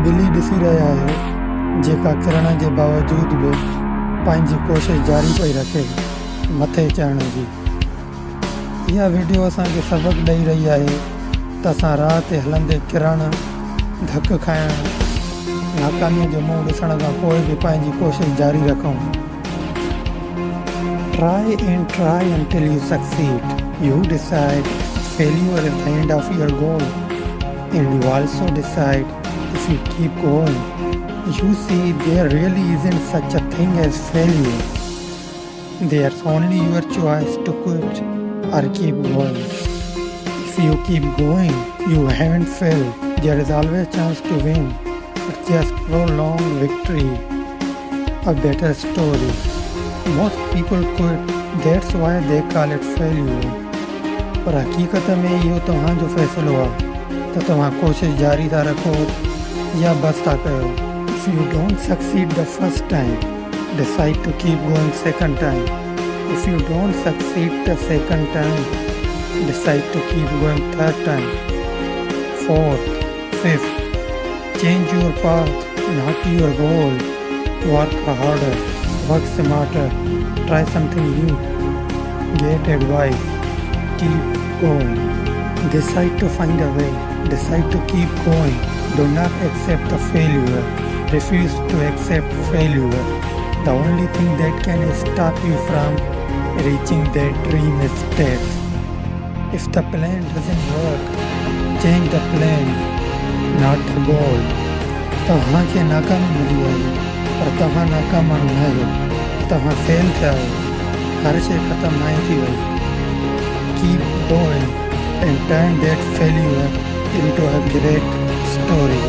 ॿिली ॾिसी रहिया आहियो जेका किरण जे बावजूद बि पंहिंजी कोशिशि जारी पई रखे मथे चढ़ण जी। इहा वीडियो असांखे सबक़ु ॾेई रही आहे त असां राह ते हलंदे किरण, धकु खाइण, नाकामीअ जो मुंहुं ॾिसण खां पोइ बि पंहिंजी कोशिशि जारी रखूं। Try and try until you succeed. You decide failure is the end of your goal, and you also decide if you keep going. You see, there really isn't such a thing as failure. There's only your choice to quit or keep going. If you keep going, you haven't failed. There is always a chance to win. It's just prolonged victory, a better story. Most people quit, that's why they call it failure. पर हकीकत में इहो तव्हांजो फ़ैसिलो आहे त तव्हां कोशिशि जारी था रखो या बस था कयो। If you don't succeed the first time, decide to keep going second time. If you don't succeed the second time, decide to keep going third time, fourth, fifth. Change your path, not your goal. Work harder, work smarter, try something new, get advice, keep going. Decide to find a way, decide to keep going. Do not accept the failure, refuse to accept failure. The only thing that can stop you from reaching that dream is death. If the plan doesn't work, change the plan, not the goal. तव्हांखे नाकामी मिली आहे पर तव्हां नाकाम माण्हू न आहियो, तव्हां फेल थिया आहियो, हर शइ ख़तमु न थी वई। Keep going and turn that failure into a great story.